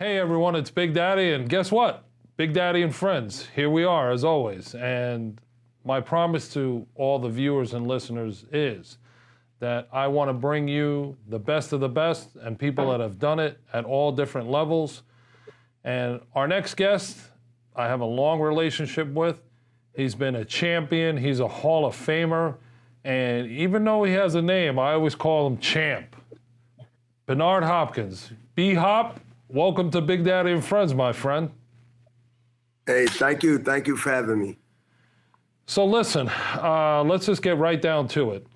Hey everyone, it's Big Daddy, and guess what? Big Daddy and friends, here we are as always. And my promise to all the viewers and listeners is that I want to bring you the best of the best and people that have done it at all different levels. And our next guest, I have a long relationship with. He's been a champion, he's a Hall of Famer, and even though he has a name, I always call him Champ. Bernard Hopkins. B-Hop, welcome to Big Daddy and Friends, my friend. Hey, thank you. Thank you for having me. So listen, let's just get right down to it.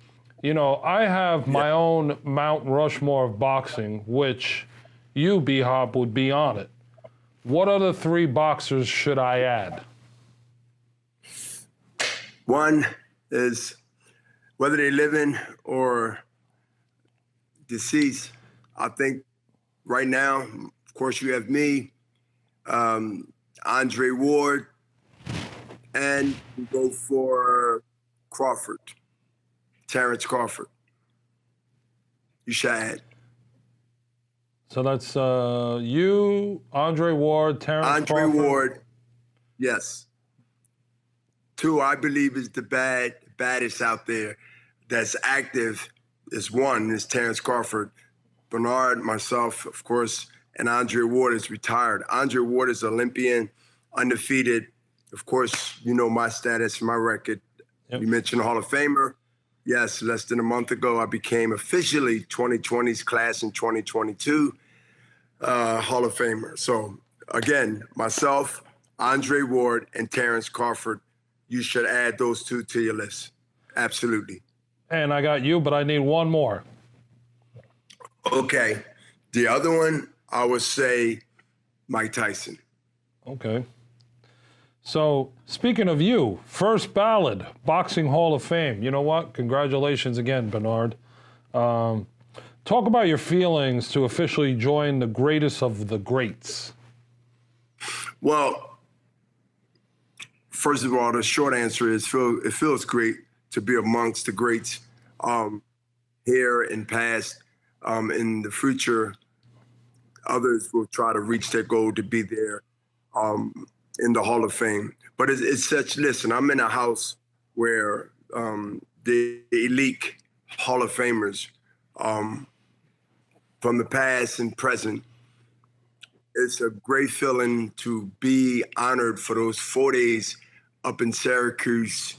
You know, I have my own Mount Rushmore of boxing, which you, B-Hop, would be on it. What other three boxers should I add? One is whether they living or deceased. I think right now, of course, you have me, Andre Ward, and we go for Crawford, Terrence Crawford. You should add. So that's you, Andre Ward, Terrence Andre Crawford. Ward, yes. Two, I believe, is the baddest out there that's active is one, is Terrence Crawford. Bernard, myself, of course, and Andre Ward is retired. Andre Ward is Olympian, undefeated. Of course, you know my status, my record. Yep. You mentioned Hall of Famer. Yes, less than a month ago, I became officially 2020's class in 2022 Hall of Famer. So again, myself, Andre Ward, and Terrence Crawford, you should add those two to your list. Absolutely. And I got you, but I need one more. Okay. The other one, I would say Mike Tyson. Okay. So, speaking of you, first ballot, Boxing Hall of Fame. You know what? Congratulations again, Bernard. Talk about your feelings to officially join the greatest of the greats. Well, first of all, the short answer is it feels great to be amongst the greats here and past. In the future, others will try to reach their goal to be there in the Hall of Fame. But it's such, listen, I'm in a house where the elite Hall of Famers from the past and present, it's a great feeling to be honored for those 4 days up in Syracuse,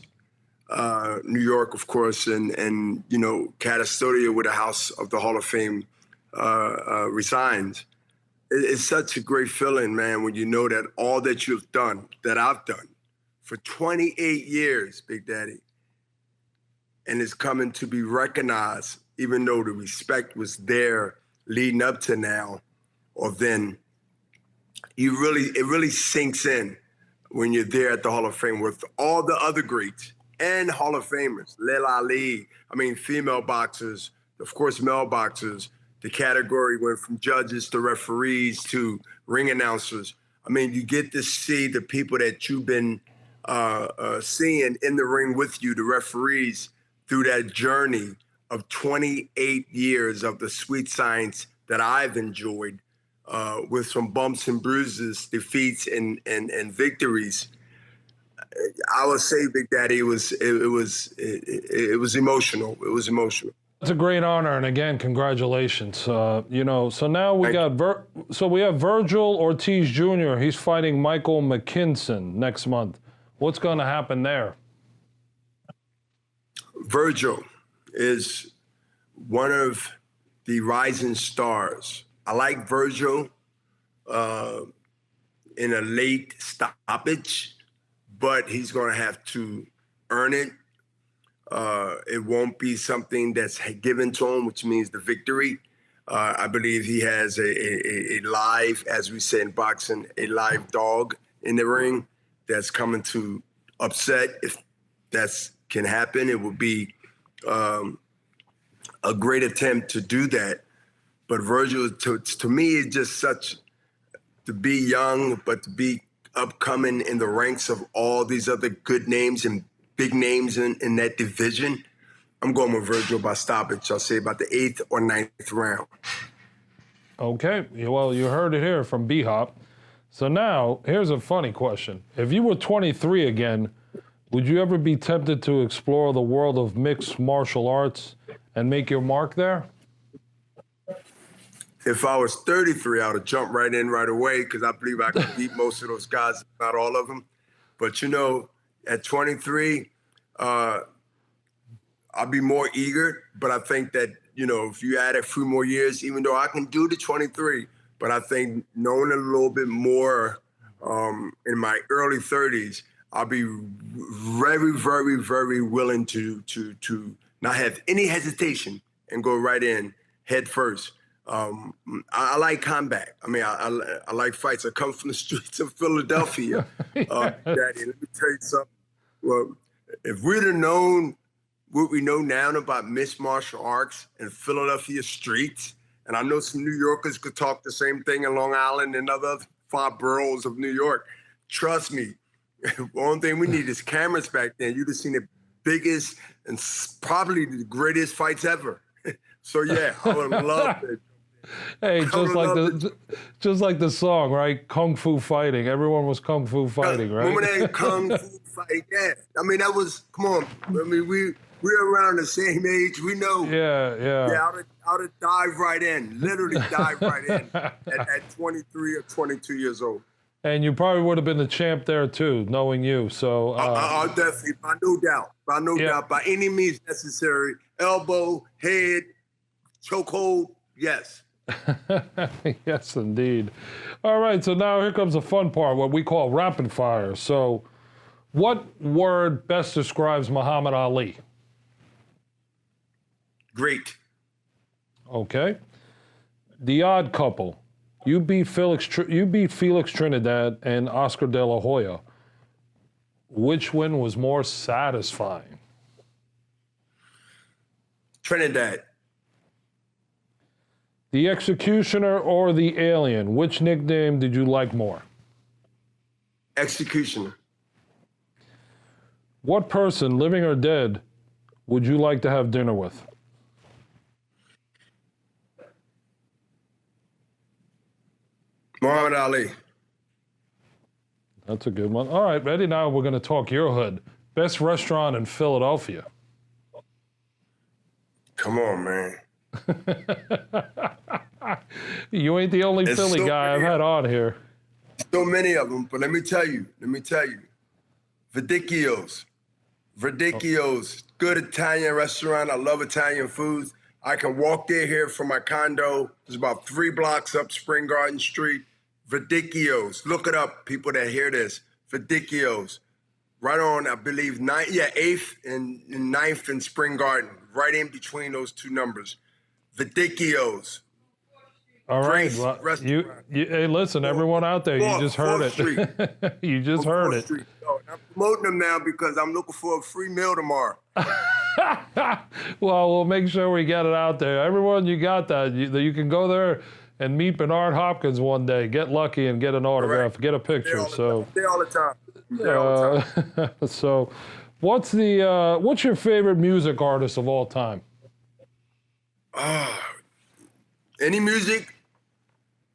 New York, of course, and you know, Catastoria, where the House of the Hall of Fame resides. It's such a great feeling, man, when you know that all that you've done, that I've done for 28 years, Big Daddy, and it's coming to be recognized, even though the respect was there leading up to now or then. It really sinks in when you're there at the Hall of Fame with all the other greats and Hall of Famers, Lil Ali, female boxers, of course, male boxers. The category went from judges to referees to ring announcers. You get to see the people that you've been seeing in the ring with you, the referees, through that journey of 28 years of the sweet science that I've enjoyed with some bumps and bruises, defeats and victories. I would say, Big Daddy, it was emotional. It was emotional. It's a great honor, and again, congratulations. So now we we have Virgil Ortiz Jr. He's fighting Michael McKinson next month. What's going to happen there? Virgil is one of the rising stars. I like Virgil in a late stoppage, but he's going to have to earn it. It won't be something that's given to him, which means the victory. I believe he has a live, as we say in boxing, a live dog in the ring that's coming to upset. If that can happen, it would be a great attempt to do that. But Virgil, to me, is just such, to be young, but to be upcoming in the ranks of all these other good names and big names in that division. I'm going with Virgil by stoppage. I'll say about the 8th or 9th round. Okay, well, you heard it here from B-Hop. So now, here's a funny question. If you were 23 again, would you ever be tempted to explore the world of mixed martial arts and make your mark there? If I was 33, I would have jumped right in right away because I believe I could beat most of those guys, if not all of them. But at 23, I'll be more eager. But I think that, if you add a few more years, even though I can do the 23, but I think knowing a little bit more in my early 30s, I'll be very, very, very willing to not have any hesitation and go right in head first. I like combat. I mean, I like fights. I come from the streets of Philadelphia. Daddy, let me tell you something. Well, if we'd have known what we know now about mixed martial arts and Philadelphia streets, and I know some New Yorkers could talk the same thing in Long Island and other 5 boroughs of New York. Trust me, the only thing we need is cameras back then. You'd have seen the biggest and probably the greatest fights ever. So yeah, I would have loved it. Hey, just like the song, right? Kung Fu Fighting. Everyone was Kung Fu Fighting, right? Remember that Kung Fu Fighting? Yeah. I mean, that was, come on. I mean, we're around the same age. We know. Yeah. Yeah, I would have dived right in, literally dived right in at 23 or 22 years old. And you probably would have been the champ there too, knowing you. So I'll definitely, by no doubt, by any means necessary. Elbow, head, chokehold, yes. Yes, indeed. All right, so now here comes the fun part, what we call rapid fire. So what word best describes Muhammad Ali? Great. Okay. The Odd Couple. You beat Felix Trinidad and Oscar De La Hoya. Which win was more satisfying? Trinidad. The Executioner or the Alien? Which nickname did you like more? Executioner. What person, living or dead, would you like to have dinner with? Muhammad Ali. That's a good one. All right, ready? Now we're going to talk your hood. Best restaurant in Philadelphia. Come on, man. You ain't the only There's Philly so guy I've many had on here. So many of them, but let me tell you. Verdicchio's, good Italian restaurant. I love Italian foods. I can walk here from my condo. It's about 3 blocks up Spring Garden Street. Verdicchio's, look it up, people that hear this. Verdicchio's, right on, I believe, 8th and 9th and Spring Garden, right in between those 2 numbers. Verdicchio's. All right. Well, hey, listen, everyone out there, you just heard it. You just heard it. I'm promoting them now because I'm looking for a free meal tomorrow. Well, we'll make sure we get it out there. Everyone, you got that. You can go there and meet Bernard Hopkins one day. Get lucky and get an autograph, get a picture. There all the time. So, what's your favorite music artist of all time? Any music?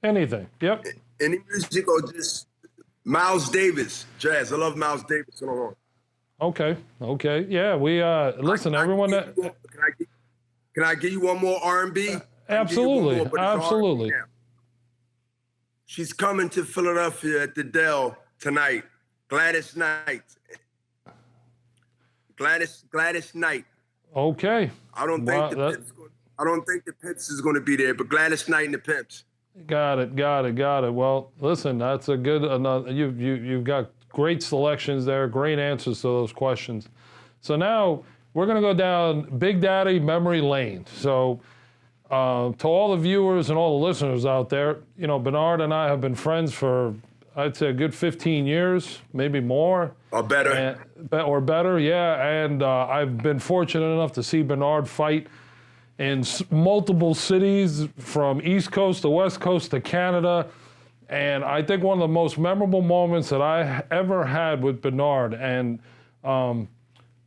Anything. Yep. Any music or just Miles Davis, jazz. I love Miles Davis. Okay. Yeah, we listen. Everyone. Can I give you one more R&B? Absolutely. Absolutely. She's coming to Philadelphia at the Dell tonight. Gladys Knight. Gladys Knight. Okay. I don't think the Pimps is going to be there, but Gladys Knight and the Pimps. Got it. Well, listen, that's a good. You've got great selections there, great answers to those questions. So now we're going to go down Big Daddy memory lane. So to all the viewers and all the listeners out there, Bernard and I have been friends for, I'd say, a good 15 years, maybe more. Or better. Or better, yeah. And I've been fortunate enough to see Bernard fight in multiple cities from East Coast to West Coast to Canada. And I think one of the most memorable moments that I ever had with Bernard, and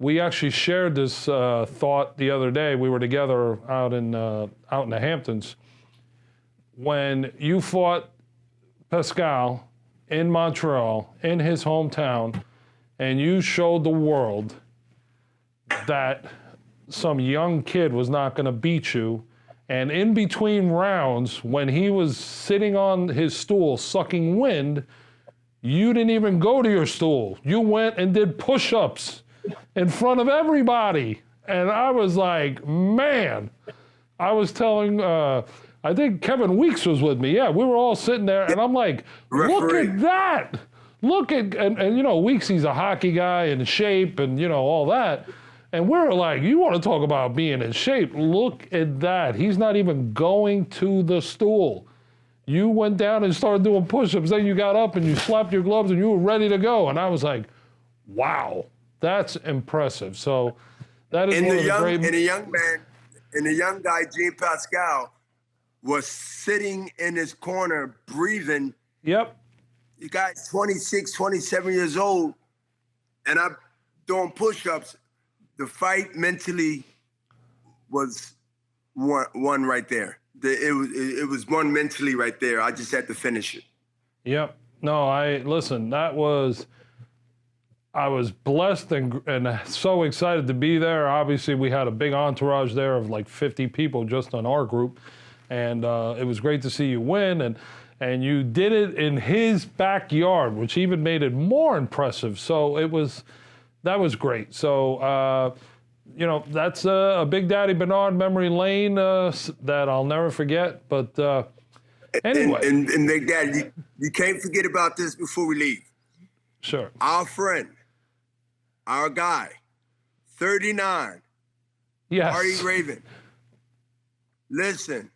we actually shared this thought the other day. We were together out in the Hamptons. when you fought Pascal in Montreal, in his hometown, and you showed the world that some young kid was not going to beat you. And in between rounds, when he was sitting on his stool sucking wind, you didn't even go to your stool. You went and did push-ups in front of everybody. And I was like, man, I was telling, I think Kevin Weeks was with me. Yeah, we were all sitting there, and I'm like, look at that. Look at, and you know, Weeks, he's a hockey guy in shape and, you know, all that. And we're like, you want to talk about being in shape? Look at that. He's not even going to the stool. You went down and started doing push-ups. Then you got up and you slapped your gloves and you were ready to go. And I was like, wow, that's impressive. So that is one of the great... And the young guy, Jean Pascal, was sitting in his corner breathing. Yep. The guy's 26, 27 years old, and I'm doing push-ups. The fight mentally was one right there. It was one mentally right there. I just had to finish it. Yep. No, listen, I was blessed and so excited to be there. Obviously, we had a big entourage there of like 50 people just on our group. And it was great to see you win. And you did it in his backyard, which even made it more impressive. So that was great. So, you know, that's a Big Daddy Bernard memory lane that I'll never forget. But anyway. And Big Daddy, you can't forget about this before we leave. Sure. Our friend, our guy, 39, yes. Artie Raven. Listen,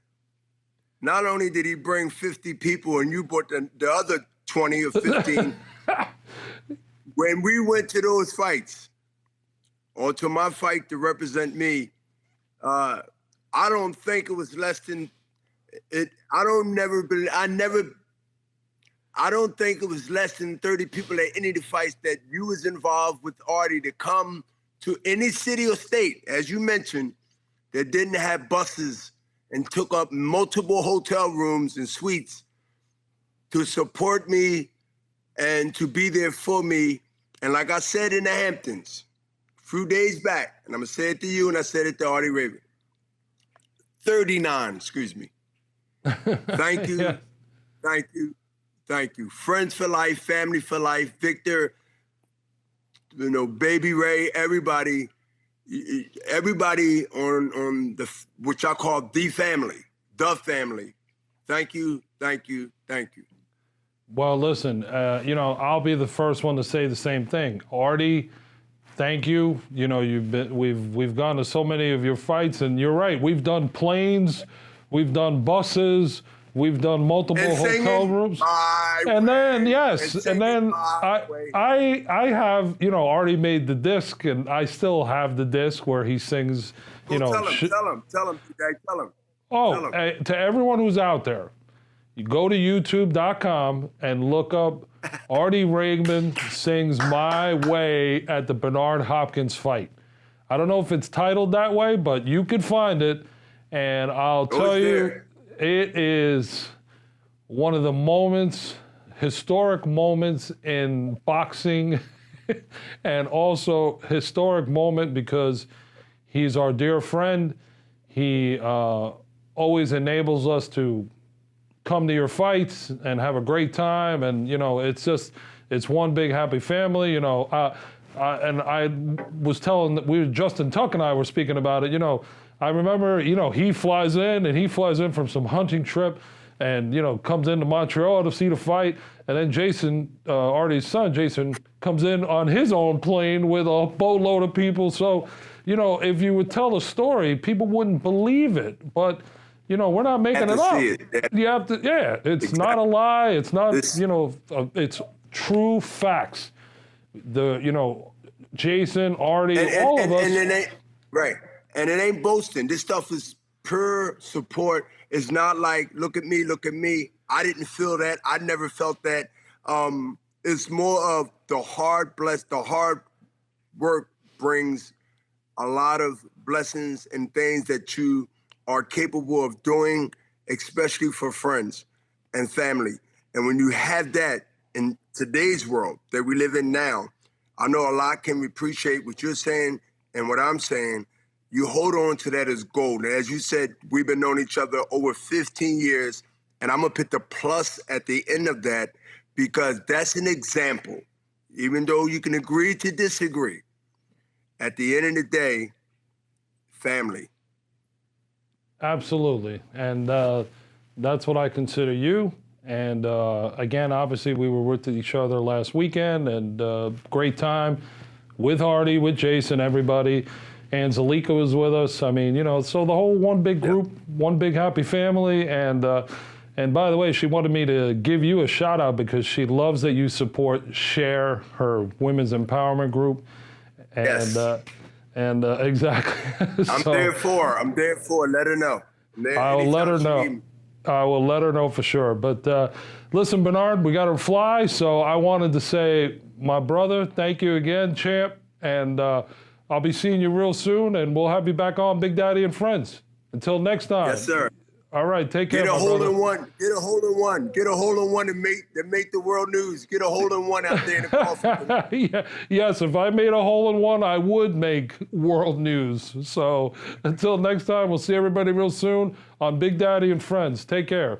not only did he bring 50 people and you brought the other 20 or 15, when we went to those fights, or to my fight to represent me, I don't think it was less than it. I don't think it was less than 30 people at any of the fights that you was involved with Artie to come to any city or state, as you mentioned, that didn't have buses and took up multiple hotel rooms and suites to support me and to be there for me. And like I said in the Hamptons, a few days back, and I'm gonna say it to you and I said it to Artie Raven, 39, excuse me. Thank you, yeah. Thank you, thank you. Friends for life, family for life, Victor, you know, Baby Ray, everybody on the, which I call the family. Thank you, thank you, thank you. Well, listen, you know, I'll be the first one to say the same thing. Artie, thank you. You know, we've gone to so many of your fights, and you're right. We've done planes, we've done buses, we've done multiple hotel rooms. And then, yes, and then I have, you know, Artie made the disc, and I still have the disc where he sings, you know. Tell him. Oh, to everyone who's out there, you go to youtube.com and look up Artie Raven sings My Way at the Bernard Hopkins fight. I don't know if it's titled that way, but you can find it. And I'll tell you, it is one of the historic moments in boxing, and also historic moment because he's our dear friend. He always enables us to come to your fights and have a great time. And, you know, it's one big happy family, you know. And I was telling, Justin Tuck and I were speaking about it, you know. I remember, you know, he flies in from some hunting trip and, you know, comes into Montreal to see the fight. And then Jason, Artie's son, Jason, comes in on his own plane with a boatload of people. So, you know, if you would tell the story, people wouldn't believe it. But, you know, we're not making it up. You have to, yeah, it's not a lie. It's not, you know, it's true facts. You know, Jason, Artie, all of us. Right. And it ain't boasting. This stuff is pure support. It's not like, look at me. I didn't feel that. I never felt that. It's more of the hard work brings a lot of blessings and things that you are capable of doing. especially for friends and family. And when you have that in today's world that we live in now, I know a lot can appreciate what you're saying and what I'm saying. You hold on to that as gold. And as you said, we've been knowing each other over 15 years, and I'm going to put the plus at the end of that because that's an example. Even though you can agree to disagree, at the end of the day, family. Absolutely. And that's what I consider you. And again, obviously, we were with each other last weekend, and great time with Hardy, with Jason, everybody. Angelica was with us. I mean, so the whole one big group, one big happy family. And by the way, she wanted me to give you a shout out because she loves that you support Share, her women's empowerment group. And, Yes. Exactly. I'm there for her. Let her know. I will let her know. I will let her know for sure. But listen, Bernard, we got to fly. So I wanted to say, my brother, thank you again, champ. And I'll be seeing you real soon. And we'll have you back on Big Daddy and Friends. Until next time. Yes, sir. All right, take care, Get a my hole brother. in one. Get a hole in one. Get a hole in one to make the world news. Get a hole in one out there in the coffee. Yeah, yes, if I made a hole in one, I would make world news. So until next time, we'll see everybody real soon on Big Daddy and Friends. Take care.